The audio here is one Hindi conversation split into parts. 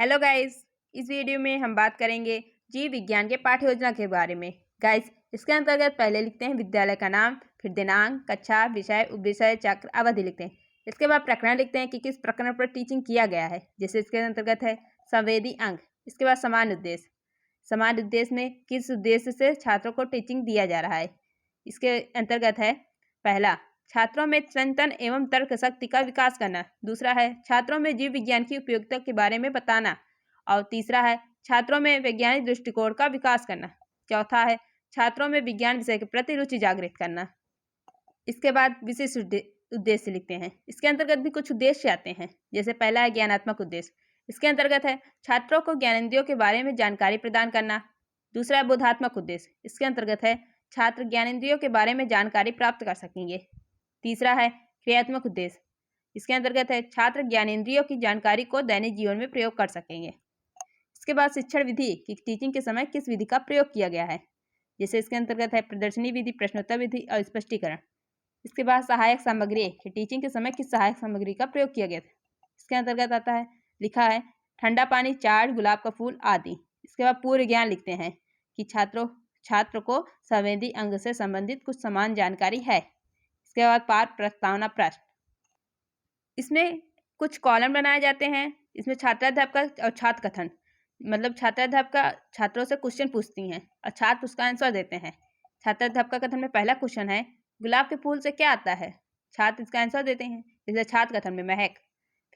हेलो गाइस, इस वीडियो में हम बात करेंगे जीव विज्ञान के पाठ्य योजना के बारे में। गाइस, इसके अंतर्गत पहले लिखते हैं विद्यालय का नाम, फिर दिनांक, कक्षा, विषय, उपविषय, चक्र, अवधि लिखते हैं। इसके बाद प्रकरण लिखते हैं कि किस प्रकरण पर टीचिंग किया गया है। जैसे इसके अंतर्गत है संवेदी अंग। इसके बाद समान उद्देश्य, समान उद्देश्य में किस उद्देश्य से छात्रों को टीचिंग दिया जा रहा है। इसके अंतर्गत है पहला, छात्रों में चिंतन एवं तर्क शक्ति का विकास करना। दूसरा है छात्रों में जीव विज्ञान की उपयोगिता के बारे में बताना। और तीसरा है छात्रों में वैज्ञानिक दृष्टिकोण का विकास करना। चौथा है छात्रों में विज्ञान विषय के प्रति रुचि जागृत करना। इसके बाद विशिष्ट उद्देश्य लिखते हैं। इसके अंतर्गत भी कुछ उद्देश्य आते हैं। जैसे पहला है ज्ञानात्मक उद्देश्य। इसके अंतर्गत है छात्रों को ज्ञानेंद्रियों के बारे में जानकारी प्रदान करना। दूसरा है बोधात्मक उद्देश्य। इसके अंतर्गत है छात्र ज्ञानेंद्रियों के बारे में जानकारी प्राप्त कर सकेंगे। तीसरा है क्रियात्मक उद्देश्य। इसके अंतर्गत है छात्र ज्ञानेंद्रियों की जानकारी को दैनिक जीवन में प्रयोग कर सकेंगे। इसके बाद शिक्षण विधि की टीचिंग के समय किस विधि का प्रयोग किया गया है। जैसे इसके अंतर्गत है प्रदर्शनी विधि, प्रश्नोत्तर विधि और स्पष्टीकरण। इसके बाद सहायक सामग्री की टीचिंग के समय किस सहायक सामग्री का प्रयोग किया गया था। इसके अंतर्गत आता है, लिखा है ठंडा पानी, चाट, गुलाब का फूल आदि। इसके बाद पूर्व ज्ञान लिखते हैं कि छात्र को संवेदी अंग से संबंधित कुछ समान जानकारी है। इसके बाद पाठ प्रस्तावना प्रश्न, इसमें कुछ कॉलम बनाए जाते हैं। इसमें छात्राध्यापक और छात्र कथन, मतलब छात्राध्यापका छात्रों से क्वेश्चन पूछती हैं और छात्र उसका आंसर देते हैं। छात्राध्यापका कथन में पहला क्वेश्चन है गुलाब के फूल से क्या आता है, छात्र इसका आंसर देते हैं, इसलिए छात्र कथन में महक।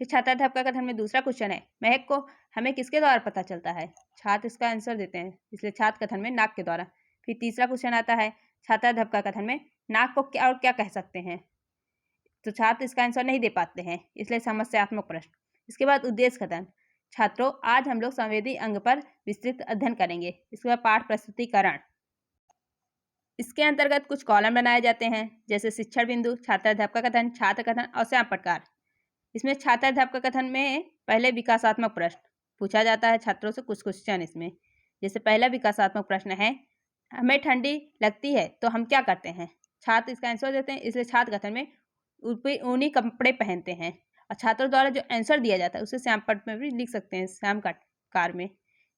फिर छात्राध्यापका कथन में दूसरा क्वेश्चन है महक को हमें किसके द्वारा पता चलता है, छात्र इसका आंसर देते हैं, इसलिए छात्र कथन में नाक के द्वारा। फिर तीसरा क्वेश्चन आता है छात्राध्यापका कथन में नाक को क्या और क्या कह सकते हैं, तो छात्र इसका आंसर नहीं दे पाते हैं, इसलिए समस्यात्मक प्रश्न। इसके बाद उद्देश्य कथन, छात्रों आज हम लोग संवेदी अंग पर विस्तृत अध्ययन करेंगे। इसके बाद पाठ प्रस्तुतिकरण, इसके अंतर्गत कुछ कॉलम बनाए जाते हैं। जैसे शिक्षण बिंदु, छात्राध्यापका कथन, छात्र कथन और श्याम पटकार। इसमें छात्राध्यापका कथन में पहले विकासात्मक प्रश्न पूछा जाता है छात्रों से कुछ क्वेश्चन इसमें। जैसे पहला विकासात्मक प्रश्न है हमें ठंडी लगती है तो हम क्या करते हैं, छात्र इसका आंसर देते हैं, इसलिए छात्र कथन में ऊनी कपड़े पहनते हैं। और छात्रों द्वारा जो आंसर दिया जाता है उसे श्याम पट में भी लिख सकते हैं, श्याम कार में।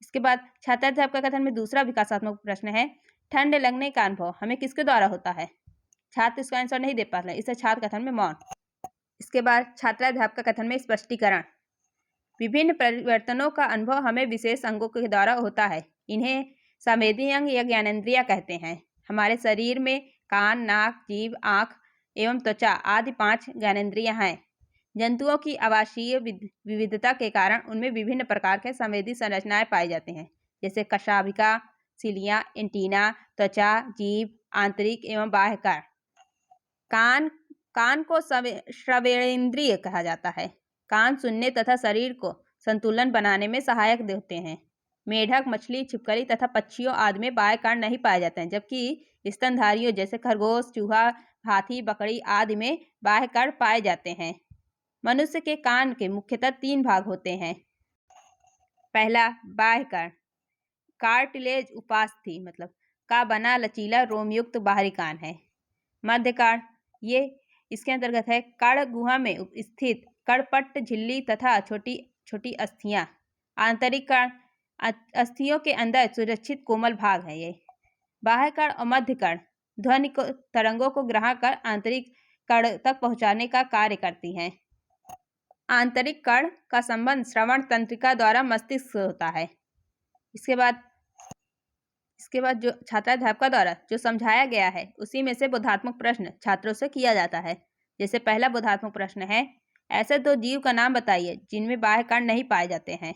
इसके बाद छात्राध्यापका कथन में दूसरा विकासात्मक प्रश्न है ठंड लगने का अनुभव हमें किसके द्वारा होता है, छात्र इसका आंसर नहीं दे पाते, इसे छात्र कथन में मौन। इसके बाद छात्राध्यापका कथन में स्पष्टीकरण, विभिन्न परिवर्तनों का अनुभव हमें विशेष अंगों के द्वारा होता है, इन्हें संवेदी अंग या ज्ञानेंद्रिया कहते हैं। हमारे शरीर में कान, नाक, जीभ, आँख एवं त्वचा आदि 5 ज्ञानेंद्रियां हैं। जंतुओं की आवासीय विविधता के कारण उनमें विभिन्न प्रकार के संवेदी संरचनाएं पाई जाती हैं। जैसे कशाभिका, सिलियां, एंटीना, त्वचा, जीभ, आंतरिक एवं बाह्यकार। कान को श्रवणेंद्रिय कहा जाता है। कान सुनने तथा शरीर को संतुलन बनाने में सहायक होते हैं। मेढक, मछली, छिपकली तथा पक्षियों आदि में बाह्यकार नहीं पाए जाते हैं, जबकि स्तनधारियों जैसे खरगोश, चूहा, हाथी, बकरी आदि में बाह्यकार पाए जाते हैं। मनुष्य के कान के मुख्यतः 3 भाग होते हैं। पहला बाह्यकार, कार्टिलेज उपास्थि मतलब का बना लचीला रोमयुक्त बाहरी कान है। मध्यकार, ये इसके अंतर्गत है कर्ण गुहा में स्थित कड़पट्ट, झिल्ली तथा छोटी छोटी अस्थियां। आंतरिक कर्ण, अस्थियों के अंदर सुरक्षित कोमल भाग है ये। बाह्य कर्ण और मध्य कर्ण ध्वनि को तरंगों को ग्रहण कर आंतरिक कर्ण तक पहुंचाने का कार्य करती हैं। आंतरिक कर्ण का संबंध श्रवण तंत्रिका द्वारा मस्तिष्क से होता है। इसके बाद जो छात्राध्यापका द्वारा जो समझाया गया है उसी में से बोधात्मक प्रश्न छात्रों से किया जाता है। जैसे पहला बोधात्मक प्रश्न है ऐसे 2 जीव का नाम बताइए जिनमें बाह्य कर्ण नहीं पाए जाते हैं,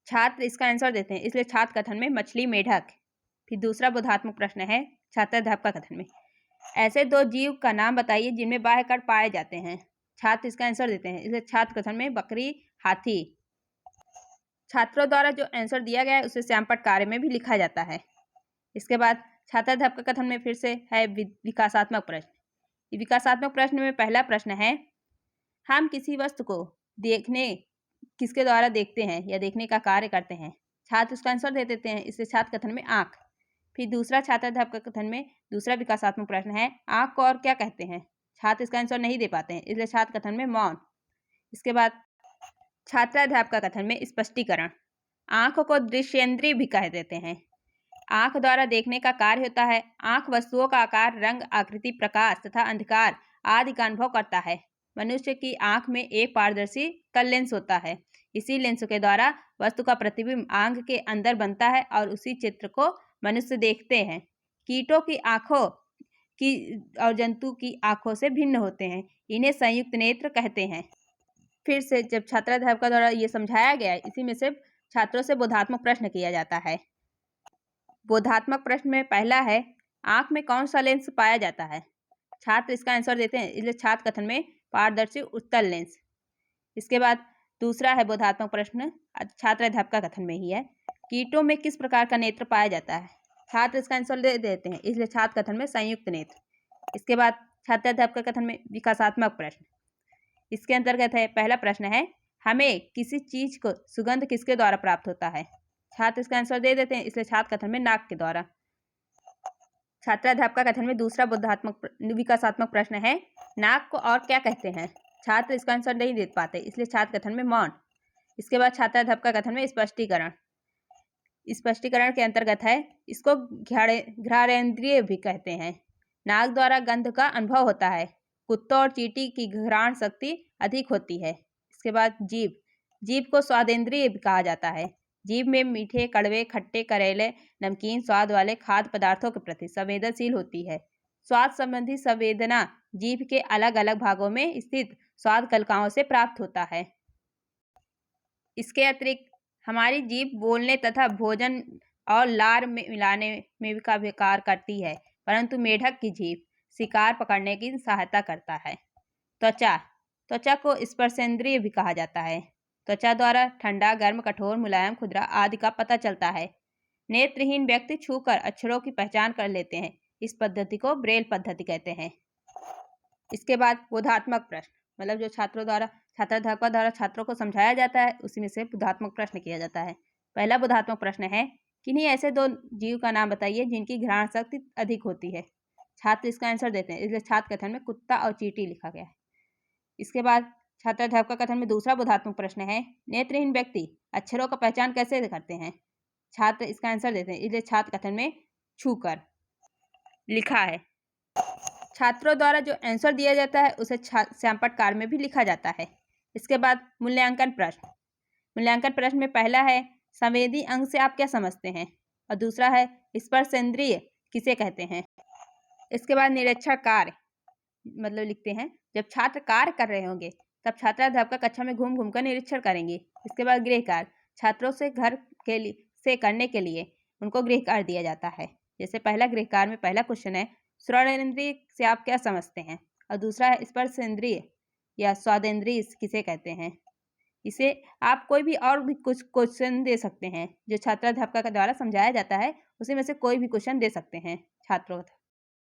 छात्र इसका आंसर देते हैं, इसलिए छात्र कथन में मछली, मेढक। फिर दूसरा बोधात्मक प्रश्न है छात्राध्यापका कथन में ऐसे 2 जीव का नाम बताइए जिनमें बाह्य कर्ण पाए जाते हैं, छात्र इसका आंसर देते हैं, इसलिए छात्र कथन में बकरी, हाथी। छात्रों द्वारा जो आंसर दिया गया है उसे श्यामपट्ट कार्य में भी लिखा जाता है। इसके बाद छात्राध्यापका कथन में फिर से है विकासात्मक प्रश्न। विकासात्मक प्रश्न में पहला प्रश्न है हम किसी वस्तु को देखने किसके द्वारा देखते हैं या देखने का कार्य करते हैं, छात्र उसका आंसर दे देते हैं, इसलिए छात्र कथन में आँख। फिर दूसरा छात्राध्यापका कथन में दूसरा विकासात्मक प्रश्न है आँख को और क्या कहते हैं, छात्र इसका आंसर नहीं दे पाते हैं, इसलिए छात्र कथन में मौन। इसके बाद छात्राध्यापक कथन में स्पष्टीकरण। आँख को दृश्येंद्रिय भी कह देते हैं। आँख द्वारा देखने का कार्य होता है। आँख वस्तुओं का आकार, रंग, आकृति, प्रकाश तथा अंधकार आदि का अनुभव करता है। मनुष्य की आँख में एक पारदर्शी कल लेंस होता है। इसी लेंस के द्वारा वस्तु का प्रतिबिंब आँख के अंदर बनता है और उसी चित्र को मनुष्य देखते हैं। कीटों की आँखों की और जंतु की आँखों से भिन्न होते हैं। इन्हें संयुक्त नेत्र कहते हैं। फिर से जब छात्राध्यापक द्वारा ये समझाया गया है, इसी में से छात्रों से बोधात्मक प्रश्न किया जाता है। बोधात्मक प्रश्न में पहला है, आँख में कौन सा लेंस पाया जाता है? छात्र इसका आंसर देते हैं, इसलिए छात्र कथन में पारदर्शी उत्तल लेंस। इसके बाद दूसरा है बोधात्मक प्रश्न, छात्राध्यापक कथन में ही है, कीटों में किस प्रकार का नेत्र पाया जाता है? छात्र इसका आंसर दे देते हैं, इसलिए छात्र कथन में संयुक्त नेत्र। इसके बाद छात्राध्यापक कथन में विकासात्मक प्रश्न। इसके अंतर्गत है, पहला प्रश्न है, हमें किसी चीज को सुगंध किसके द्वारा प्राप्त होता है? छात्र इसका आंसर दे देते हैं, इसलिए छात्र कथन में नाक के द्वारा। छात्राध्यापक कथन में दूसरा बोधात्मक विकासात्मक प्रश्न है, नाक को और क्या कहते हैं? छात्र इसका आंसर नहीं दे पाते, इसलिए छात्र कथन में मौन। इसके बाद छात्राध्यापक कथन में स्पष्टीकरण। स्पष्टीकरण के अंतर्गत है, इसको घ्राणेंद्रिय भी कहते हैं। नाक द्वारा गंध का अनुभव होता है। कुत्तों और चींटी की घ्राण शक्ति अधिक होती है। इसके बाद जीभ। जीभ को स्वादेंद्रिय भी कहा जाता है। जीभ में मीठे, कड़वे, खट्टे, करेले, नमकीन स्वाद वाले खाद्य पदार्थों के प्रति संवेदनशील होती है। स्वाद संबंधी संवेदना जीभ के अलग अलग भागों में स्थित स्वाद कलिकाओं से प्राप्त होता है। इसके अतिरिक्त हमारी जीभ बोलने तथा भोजन और लार में मिलाने में का भी कार्य करती है, परंतु मेढक की जीभ शिकार पकड़ने की सहायता करता है। त्वचा। त्वचा को स्पर्शेंद्रिय भी कहा जाता है। त्वचा द्वारा ठंडा, गर्म, कठोर, मुलायम, खुरदरा आदि का पता चलता है। नेत्रहीन व्यक्ति छूकर अक्षरों की पहचान कर लेते हैं। इस पद्धति को ब्रेल पद्धति कहते हैं। इसके बाद बोधात्मक प्रश्न, मतलब जो छात्राध्यापक द्वारा छात्रों को समझाया जाता है, उसी में से बोधात्मक प्रश्न किया जाता है। पहला बोधात्मक प्रश्न है, किन्हीं ऐसे दो जीव का नाम बताइए जिनकी घ्राण शक्ति अधिक होती है। छात्र इसका आंसर देते हैं, इसलिए छात्र कथन में कुत्ता और चींटी लिखा गया है। इसके बाद छात्राध्यापक कथन में दूसरा बोधात्मक प्रश्न है, नेत्रहीन व्यक्ति अक्षरों का पहचान कैसे करते हैं? छात्र इसका आंसर देते हैं, इसलिए छात्र कथन में छूकर लिखा है। छात्रों द्वारा जो आंसर दिया जाता है उसे श्यामपट्ट कार में भी लिखा जाता है। इसके बाद मूल्यांकन प्रश्न। मूल्यांकन प्रश्न में पहला है, संवेदी अंग से आप क्या समझते हैं? और दूसरा है, स्पर्शेंद्रिय किसे कहते हैं? इसके बाद निरीक्षण कार्य, मतलब लिखते हैं, जब छात्र कार्य कर रहे होंगे तब छात्राध्यापक कक्षा में घूम घूम कर निरीक्षण करेंगे। इसके बाद गृह कार्य, छात्रों से घर के लिए से करने के लिए उनको गृह कार्य दिया जाता है। जैसे पहला गृह कार्य में पहला क्वेश्चन है, श्रवणेंद्रिय से आप क्या समझते हैं? और दूसरा है, स्पर्शेंद्रिय या स्वादेंद्रिय किसे कहते हैं? इसे आप कोई भी और भी कुछ क्वेश्चन दे सकते हैं जो छात्राध्यापक के द्वारा समझाया जाता है, उसी में से कोई भी क्वेश्चन दे सकते हैं छात्रों।